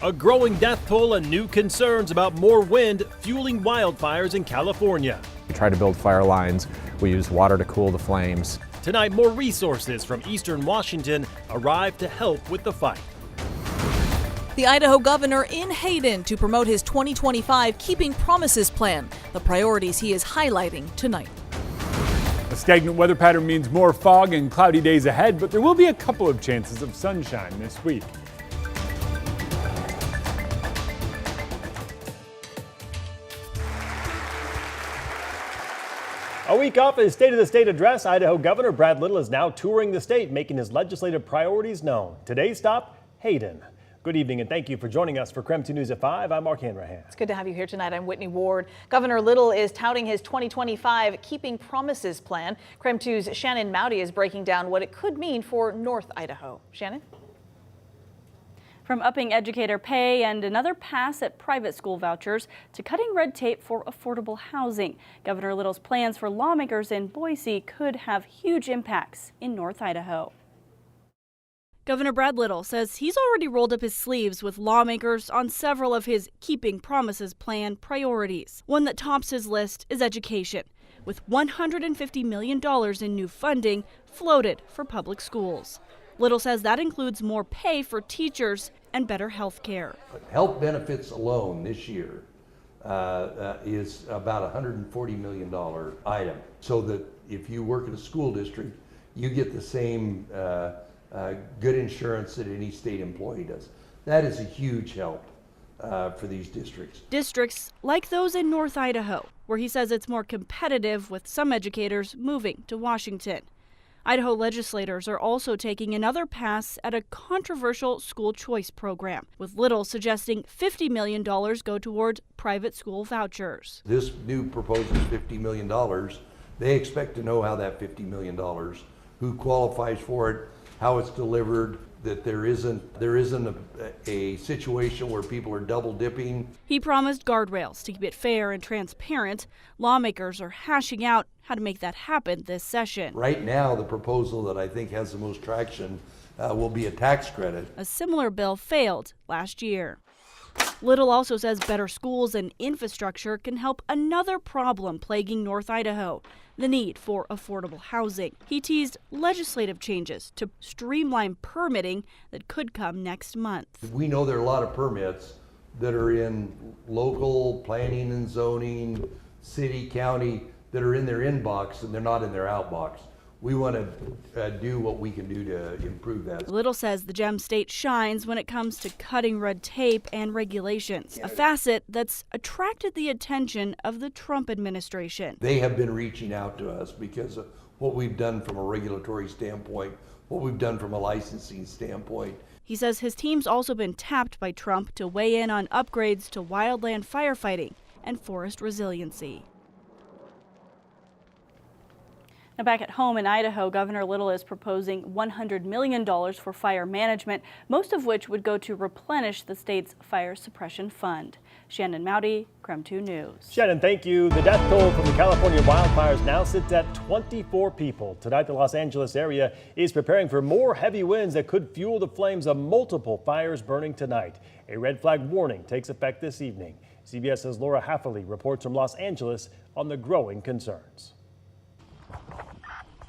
A growing death toll and new concerns about more wind fueling wildfires in California. We try to build fire lines. We use water to cool the flames. Tonight, more resources from eastern Washington arrive to help with the fight. The Idaho governor in Hayden to promote his 2025 Keeping Promises plan, the priorities he is highlighting tonight. A stagnant weather pattern means more fog and cloudy days ahead, but there will be a couple of chances of sunshine this week. A week off his State of the State address, Idaho Governor Brad Little is now touring the state, making his legislative priorities known. Today's stop, Hayden. Good evening and thank you for joining us for KREM 2 News at 5. I'm Mark Hanrahan. It's good to have you here tonight. I'm Whitney Ward. Governor Little is touting his 2025 Keeping Promises plan. KREM 2's Shannon Mowdy is breaking down what it could mean for North Idaho. Shannon? From upping educator pay and another pass at private school vouchers to cutting red tape for affordable housing, Governor Little's plans for lawmakers in Boise could have huge impacts in North Idaho. Governor Brad Little says he's already rolled up his sleeves with lawmakers on several of his Keeping Promises plan priorities. One that tops his list is education, with $150 million in new funding floated for public schools. Little says that includes more pay for teachers and better health care. Health benefits alone this year is about $140 million item. So that if you work in a school district, you get the same good insurance that any state employee does. That is a huge help for these districts. Districts like those in North Idaho, where he says it's more competitive with some educators moving to Washington. Idaho legislators are also taking another pass at a controversial school choice program, with Little suggesting $50 million go toward private school vouchers. This new proposal is $50 million. They expect to know how that $50 million, who qualifies for it, how it's delivered, that there isn't a situation where people are double dipping. He promised guardrails to keep it fair and transparent. Lawmakers are hashing out how to make that happen this session. Right now, the proposal that I think has the most traction will be a tax credit. A similar bill failed last year. Little also says better schools and infrastructure can help another problem plaguing North Idaho, the need for affordable housing. He teased legislative changes to streamline permitting that could come next month. We know there are a lot of permits that are in local planning and zoning, city, county, that are in their inbox and they're not in their outbox. We want to do what we can do to improve that. Little says the Gem State shines when it comes to cutting red tape and regulations, a facet that's attracted the attention of the Trump administration. They have been reaching out to us because of what we've done from a regulatory standpoint, what we've done from a licensing standpoint. He says his team's also been tapped by Trump to weigh in on upgrades to wildland firefighting and forest resiliency. Now back at home in Idaho, Governor Little is proposing $100 million for fire management, most of which would go to replenish the state's fire suppression fund. Shannon Mowdy, KREM 2 News. Shannon, thank you. The death toll from the California wildfires now sits at 24 people. Tonight, the Los Angeles area is preparing for more heavy winds that could fuel the flames of multiple fires burning tonight. A red flag warning takes effect this evening. CBS's Laura Haffley reports from Los Angeles on the growing concerns.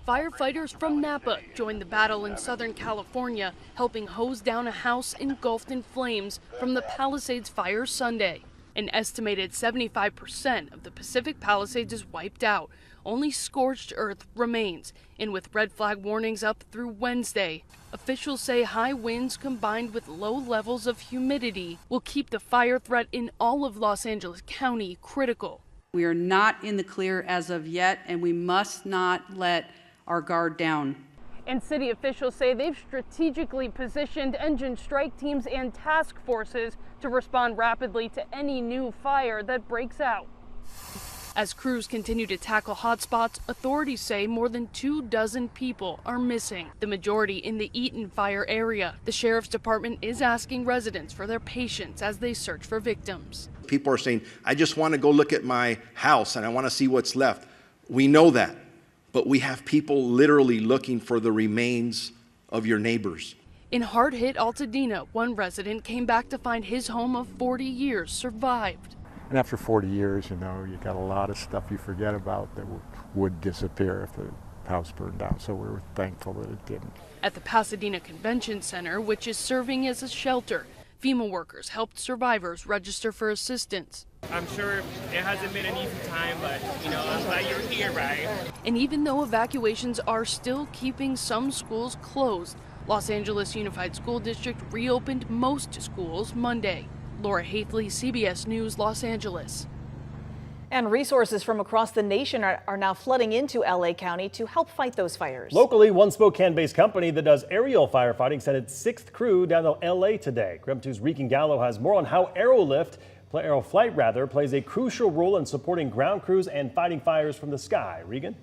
Firefighters from Napa joined the battle in Southern California, helping hose down a house engulfed in flames from the Palisades fire Sunday. An estimated 75% of the Pacific Palisades is wiped out. Only scorched earth remains, and with red flag warnings up through Wednesday, officials say high winds combined with low levels of humidity will keep the fire threat in all of Los Angeles County critical. We are not in the clear as of yet, and we must not let our guard down. And city officials say they've strategically positioned engine strike teams and task forces to respond rapidly to any new fire that breaks out. As crews continue to tackle hotspots, authorities say more than 24 people are missing, the majority in the Eaton fire area. The sheriff's department is asking residents for their patience as they search for victims. People are saying, I just want to go look at my house and I want to see what's left. We know that. But we have people literally looking for the remains of your neighbors. In hard-hit Altadena, one resident came back to find his home of 40 years survived. And after 40 years, you got a lot of stuff you forget about that would disappear if the house burned down. So we were thankful that it didn't. At the Pasadena Convention Center, which is serving as a shelter, FEMA workers helped survivors register for assistance. I'm sure it hasn't been an easy time, but I'm glad you're here, right? And even though evacuations are still keeping some schools closed, Los Angeles Unified School District reopened most schools Monday. Laura Haithley, CBS News, Los Angeles. And resources from across the nation are now flooding into LA County to help fight those fires. Locally, one Spokane-based company that does aerial firefighting sent its 6th crew down to LA today. KREM 2's Regan Gallo has more on how aeroflight plays a crucial role in supporting ground crews and fighting fires from the sky. Regan?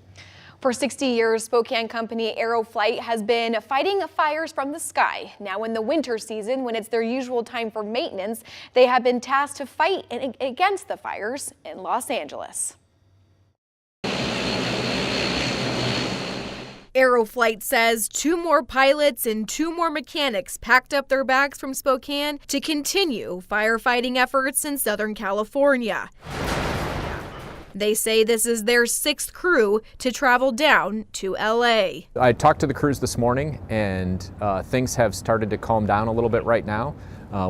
For 60 years, Spokane company Aeroflight has been fighting fires from the sky. Now in the winter season, when it's their usual time for maintenance, they have been tasked to fight against the fires in Los Angeles. Aeroflight says 2 more pilots and 2 more mechanics packed up their bags from Spokane to continue firefighting efforts in Southern California. They say this is their 6th crew to travel down to LA. I talked to the crews this morning, and things have started to calm down a little bit right now.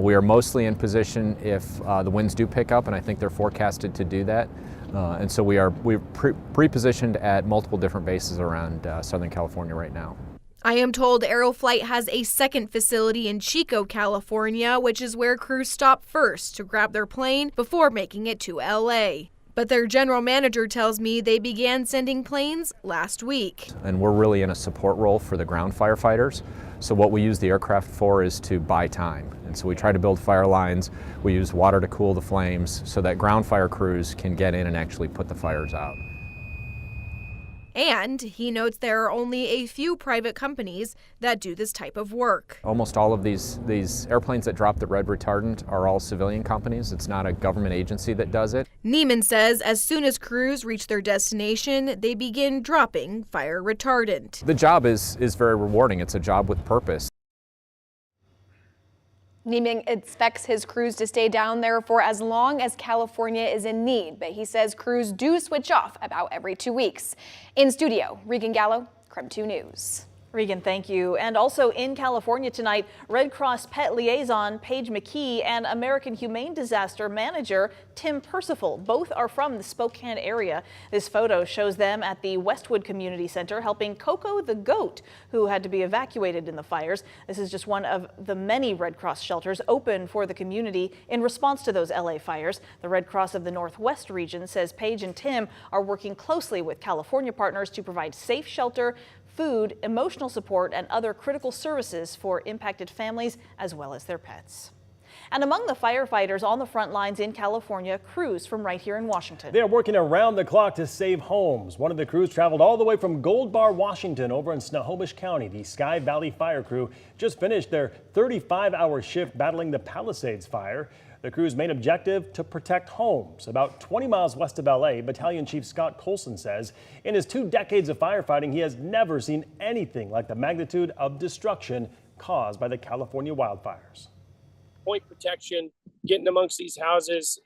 We are mostly in position if the winds do pick up, and I think they're forecasted to do that. And so we're pre-positioned at multiple different bases around Southern California right now. I am told Aeroflight has a second facility in Chico, California, which is where crews stop first to grab their plane before making it to LA. But their general manager tells me they began sending planes last week. And we're really in a support role for the ground firefighters. So what we use the aircraft for is to buy time. And so we try to build fire lines. We use water to cool the flames so that ground fire crews can get in and actually put the fires out. And he notes there are only a few private companies that do this type of work. Almost all of these airplanes that drop the red retardant are all civilian companies. It's not a government agency that does it. Neiman says as soon as crews reach their destination, they begin dropping fire retardant. The job is very rewarding. It's a job with purpose. Neiman expects his crews to stay down there for as long as California is in need, but he says crews do switch off about every 2 weeks. In studio, Regan Gallo, KREM 2 News. Regan, thank you. And also in California tonight, Red Cross Pet Liaison Paige McKee and American Humane Disaster Manager Tim Percival both are from the Spokane area. This photo shows them at the Westwood Community Center helping Coco the goat, who had to be evacuated in the fires. This is just one of the many Red Cross shelters open for the community in response to those LA fires. The Red Cross of the Northwest region says Paige and Tim are working closely with California partners to provide safe shelter, food, emotional support, and other critical services for impacted families as well as their pets. And among the firefighters on the front lines in California, crews from right here in Washington. They're working around the clock to save homes. One of the crews traveled all the way from Gold Bar, Washington over in Snohomish County. The Sky Valley Fire Crew just finished their 35-hour shift battling the Palisades fire. The crew's main objective, to protect homes. About 20 miles west of LA, Battalion Chief Scott Colson says in his 2 decades of firefighting, he has never seen anything like the magnitude of destruction caused by the California wildfires. Point protection, getting amongst these houses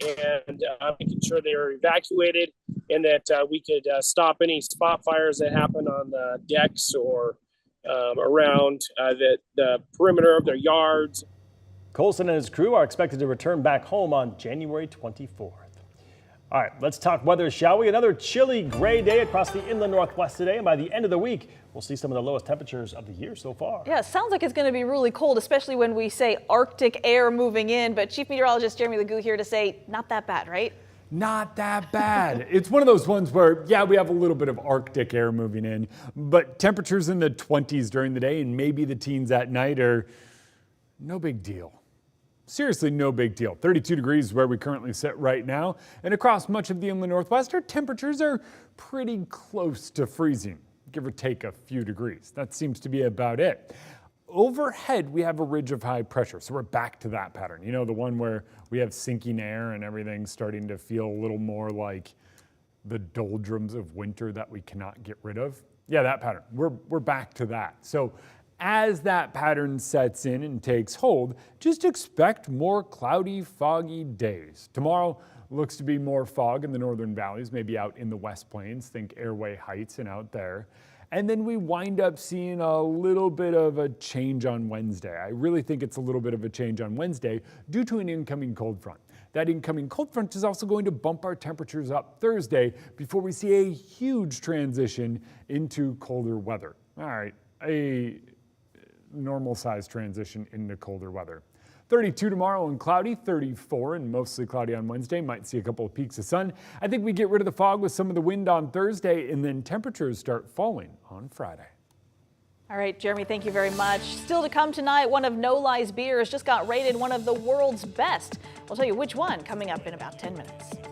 and making sure they are evacuated and that we could stop any spot fires that happen on the decks or around the perimeter of their yards. Colson and his crew are expected to return back home on January 24th. All right, let's talk weather, shall we? Another chilly gray day across the inland Northwest today, and by the end of the week, we'll see some of the lowest temperatures of the year so far. Yeah, it sounds like it's going to be really cold, especially when we say Arctic air moving in. But Chief Meteorologist Jeremy Legoo here to say not that bad, right? Not that bad. It's one of those ones where, yeah, we have a little bit of Arctic air moving in, but temperatures in the 20s during the day and maybe the teens at night are no big deal. Seriously, no big deal. 32 degrees is where we currently sit right now. And across much of the inland Northwest, our temperatures are pretty close to freezing, give or take a few degrees. That seems to be about it. Overhead, we have a ridge of high pressure, so we're back to that pattern. You know, the one where we have sinking air and everything's starting to feel a little more like the doldrums of winter that we cannot get rid of. Yeah, that pattern. We're back to that. So as that pattern sets in and takes hold, just expect more cloudy, foggy days. Tomorrow looks to be more fog in the northern valleys, maybe out in the West Plains, think Airway Heights and out there. And then we wind up seeing a little bit of a change on Wednesday. I really think it's a little bit of a change on Wednesday due to an incoming cold front. That incoming cold front is also going to bump our temperatures up Thursday before we see a huge transition into colder weather. All right, a normal size transition into colder weather. 32 tomorrow and cloudy, 34 and mostly cloudy on Wednesday. Might see a couple of peaks of sun. I think we get rid of the fog with some of the wind on Thursday, and then temperatures start falling on Friday. All right, Jeremy, thank you very much. Still to come tonight, one of No Lie's beers just got rated one of the world's best. We'll tell you which one coming up in about 10 minutes.